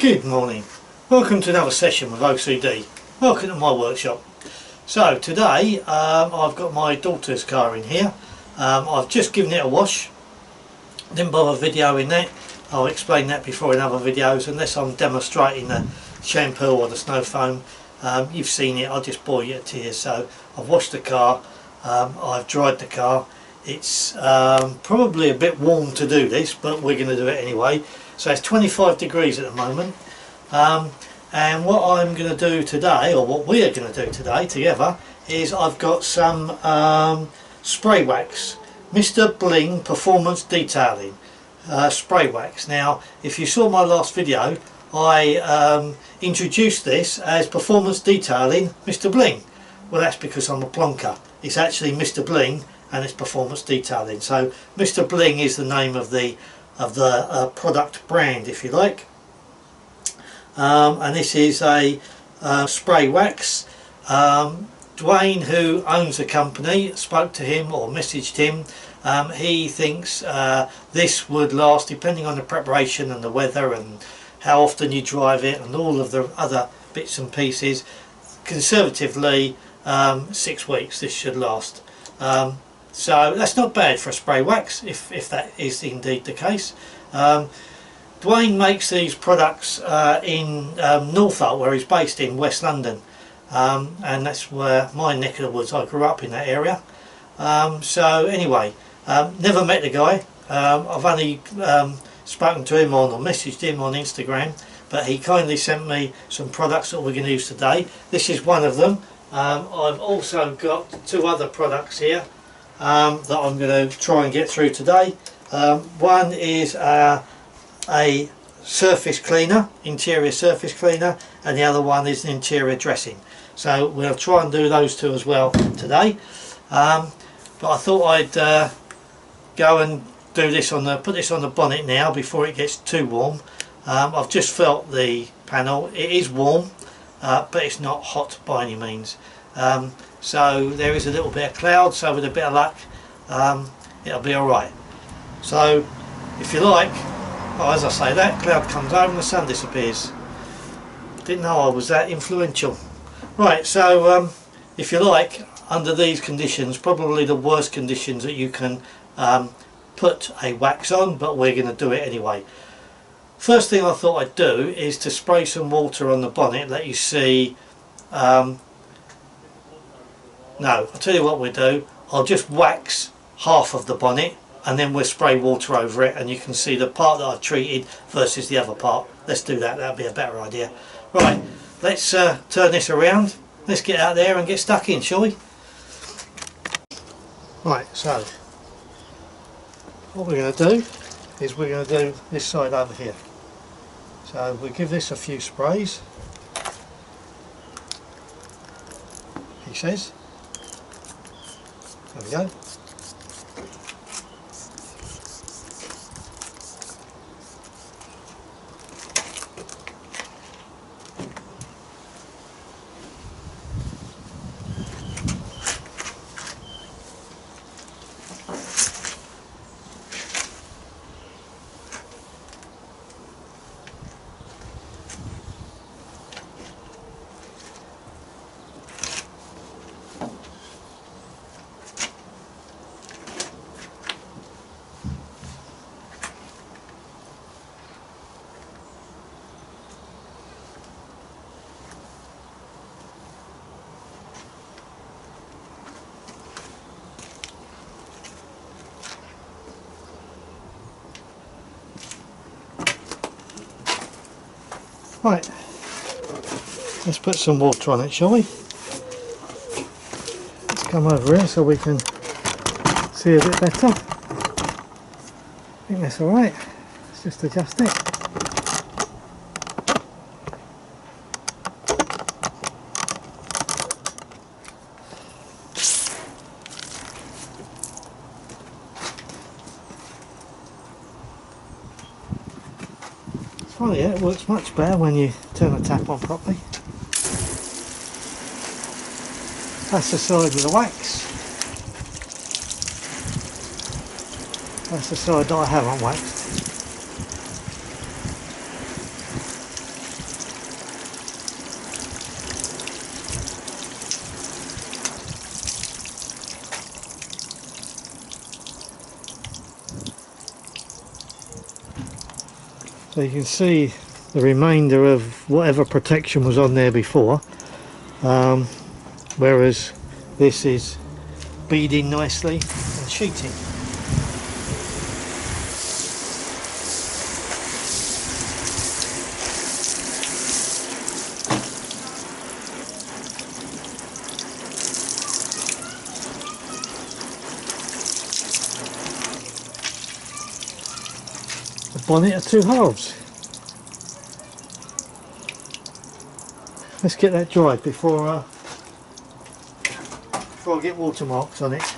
Good morning. Welcome to another session with OCD. Welcome to my workshop. So today I've got my daughter's car in here. I've just given it a wash. Didn't bother videoing that. I'll explain that before in other videos unless I'm demonstrating the shampoo or the snow foam. You've seen it, I'll just bore you to tears. So I've washed the car, I've dried the car. It's probably a bit warm to do this, but we're going to do it anyway. So it's 25 degrees at the moment, and what I'm going to do today, or what we are going to do today together, is I've got some spray wax, Mr. Bling Performance Detailing spray wax. Now if you saw my last video, I introduced this as Performance Detailing Mr. Bling. Well, that's because I'm a plonker. It's actually Mr. Bling and it's Performance Detailing. So Mr. Bling is the name of the product brand, if you like, and this is a spray wax. Dwayne, who owns the company, spoke to him or messaged him. He thinks this would last, depending on the preparation and the weather and how often you drive it and all of the other bits and pieces, conservatively 6 weeks this should last. So that's not bad for a spray wax, if that is indeed the case. Dwayne makes these products in Norfolk, where he's based in West London, and that's where my neck of the woods. I grew up in that area. So anyway, never met the guy. I've only spoken to him on or messaged him on Instagram, but he kindly sent me some products that we're going to use today. This is one of them. I've also got two other products here that I'm going to try and get through today. One is a surface cleaner, interior surface cleaner, and the other one is an interior dressing. So we'll try and do those two as well today. But I thought I'd go and do this on the put this on the bonnet now before it gets too warm. I've just felt the panel. It is warm, but it's not hot by any means. So there is a little bit of cloud, so with a bit of luck it'll be alright. So if you like, oh, as I say, that cloud comes over and the sun disappears. Didn't know I was that influential. Right, so if you like, under these conditions, probably the worst conditions that you can put a wax on, but we're going to do it anyway. First thing I thought I'd do is to spray some water on the bonnet, let you see. No, I'll tell you what we'll do. I'll just wax half of the bonnet and then we'll spray water over it, and you can see the part that I've treated versus the other part. Let's do that, that'll be a better idea. Right, let's turn this around. Let's get out there and get stuck in, shall we? Right, so what we're going to do is we're going to do this side over here. So we'll give this a few sprays, he says. There we go. Right, let's put some water on it, shall we? Let's come over here so we can see a bit better. I think that's alright. Let's just adjust it. Oh yeah, it works much better when you turn the tap on properly. That's the side with the wax. That's the side that I haven't waxed. So you can see the remainder of whatever protection was on there before, whereas this is beading nicely and sheeting. The bonnet are 2 halves. Let's get that dried before I get watermarks on it.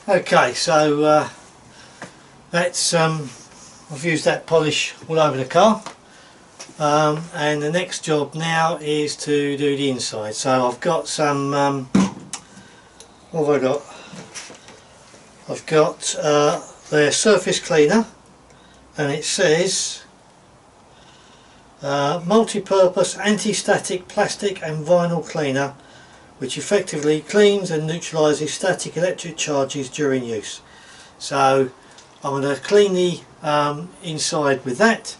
Okay, so that's I've used that polish all over the car, and the next job now is to do the inside. So I've got some what have I got? I've got the surface cleaner, and it says multi-purpose anti-static plastic and vinyl cleaner, which effectively cleans and neutralises static electric charges during use. So I'm going to clean the inside with that,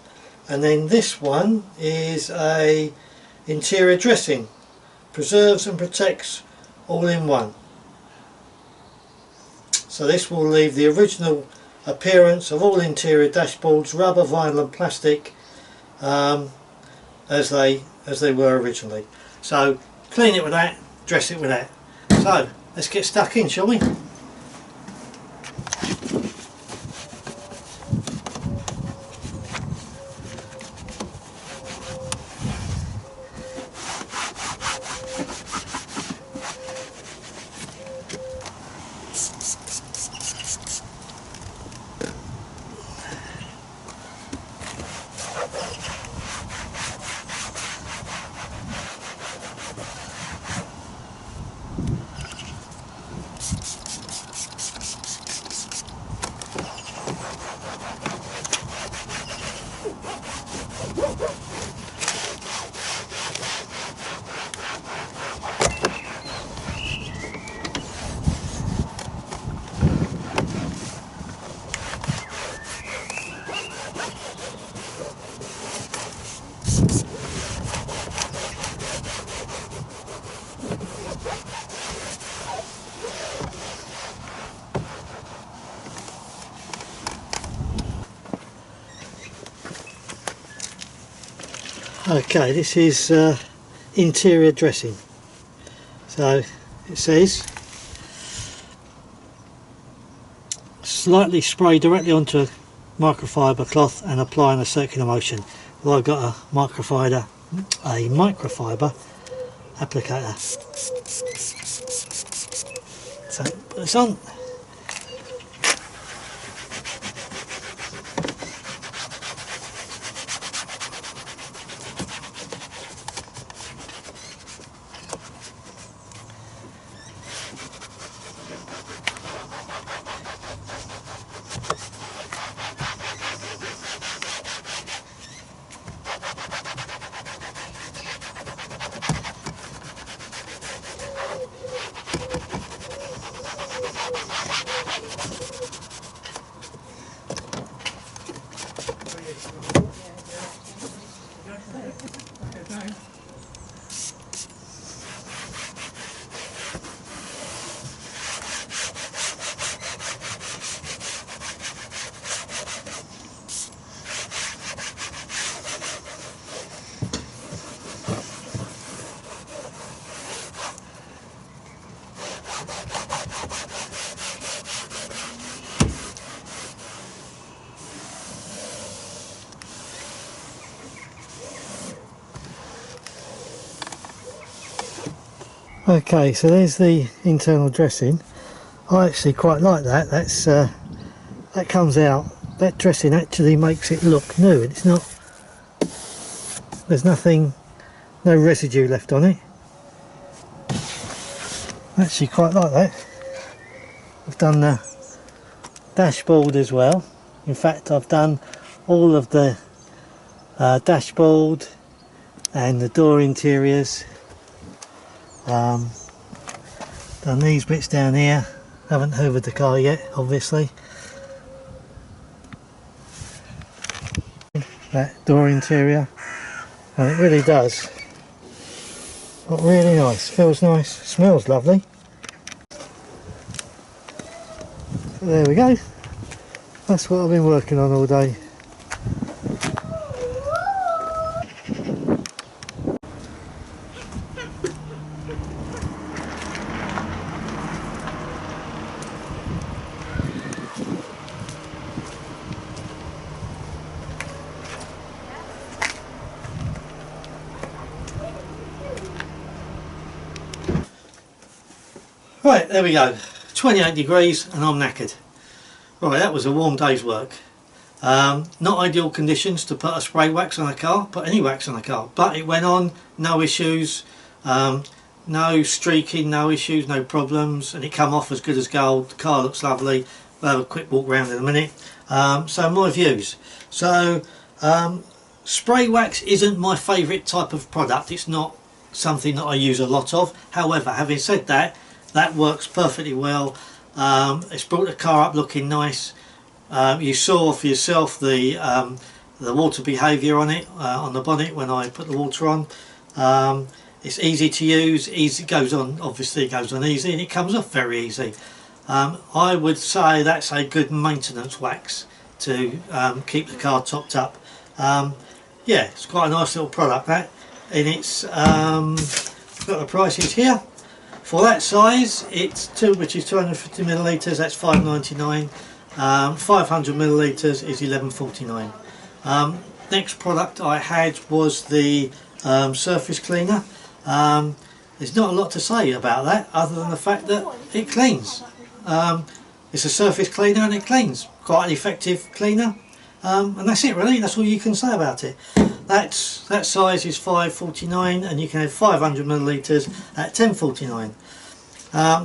and then this one is a interior dressing, preserves and protects all in one. So this will leave the original appearance of all interior dashboards, rubber, vinyl and plastic, as they were originally. So clean it with that, dress it with that. So let's get stuck in, shall we? Okay, this is interior dressing. So it says slightly spray directly onto a microfiber cloth and apply in a circular motion. Well, I've got a microfiber applicator. So put this on. Okay, so there's the internal dressing. I actually quite like that. That comes out. That dressing actually makes it look new. It's not. There's nothing, no residue left on it. I actually quite like that. I've done the dashboard as well. In fact, I've done all of the dashboard and the door interiors. Done these bits down here. Haven't hoovered the car yet, obviously. That door interior, and it really does look really nice. Feels nice, smells lovely. So there we go. That's what I've been working on all day. Right, there we go. 28 degrees and I'm knackered. Right, that was a warm day's work. Not ideal conditions to put a spray wax on a car, put any wax on a car, but it went on, no issues, no streaking, no issues, no problems, and it come off as good as gold. The car looks lovely. We'll have a quick walk around in a minute. So my views. So spray wax isn't my favourite type of product. It's not something that I use a lot of. However, having said that, that works perfectly well. It's brought the car up looking nice. You saw for yourself the water behaviour on it, on the bonnet when I put the water on. It's easy to use, easy, goes on, obviously it goes on easy, and it comes off very easy. I would say that's a good maintenance wax to keep the car topped up. Yeah, it's quite a nice little product that, and it's got the prices here. For that size, it's which is 250 millilitres. That's £5.99. 500 millilitres is £11.49. Next product I had was the surface cleaner. There's not a lot to say about that other than the fact that it cleans. It's a surface cleaner and it cleans. Quite an effective cleaner. And that's it really. That's all you can say about it. That size is £5.49 and you can have 500 millilitres at £10.49.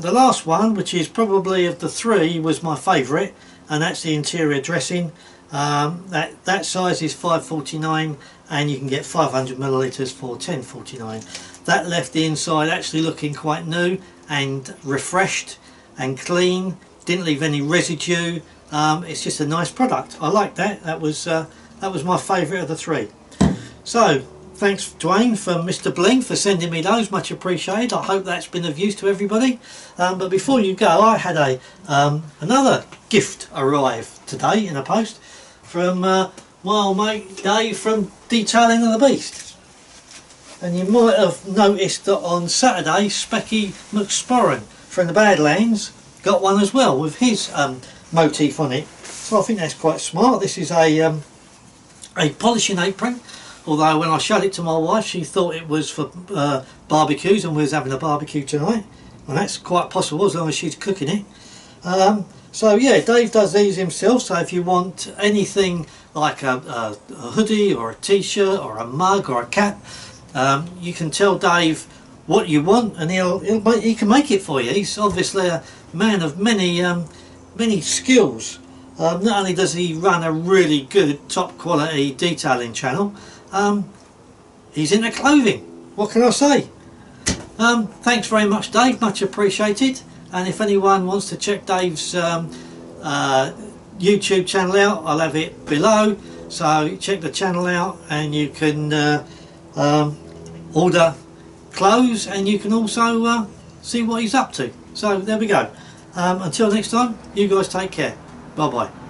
The last one, which is probably of the three, was my favourite, and that's the interior dressing. That size is £5.49 and you can get 500 millilitres for £10.49. That left the inside actually looking quite new and refreshed and clean. Didn't leave any residue. It's just a nice product. I like that. That was my favourite of the three. So thanks Dwayne from Mr. Bling for sending me those, much appreciated. I hope that's been of use to everybody. But before you go, I had another gift arrive today in a post from my old mate Dave from Detailing of the Beast. And you might have noticed that on Saturday Specky McSporran from the Badlands got one as well with his motif on it. So I think that's quite smart. This is a polishing apron, although when I showed it to my wife she thought it was for barbecues, and we was having a barbecue tonight, and that's quite possible as long as she's cooking it. So yeah, Dave does these himself, so if you want anything like a hoodie or a t-shirt or a mug or a cap, you can tell Dave what you want and he can make it for you. He's obviously a man of many skills. Not only does he run a really good top quality detailing channel, he's into clothing. What can I say? Thanks very much Dave, much appreciated. And if anyone wants to check Dave's YouTube channel out, I'll have it below, so check the channel out and you can order clothes, and you can also see what he's up to. So there we go. Until next time, you guys take care. Bye bye.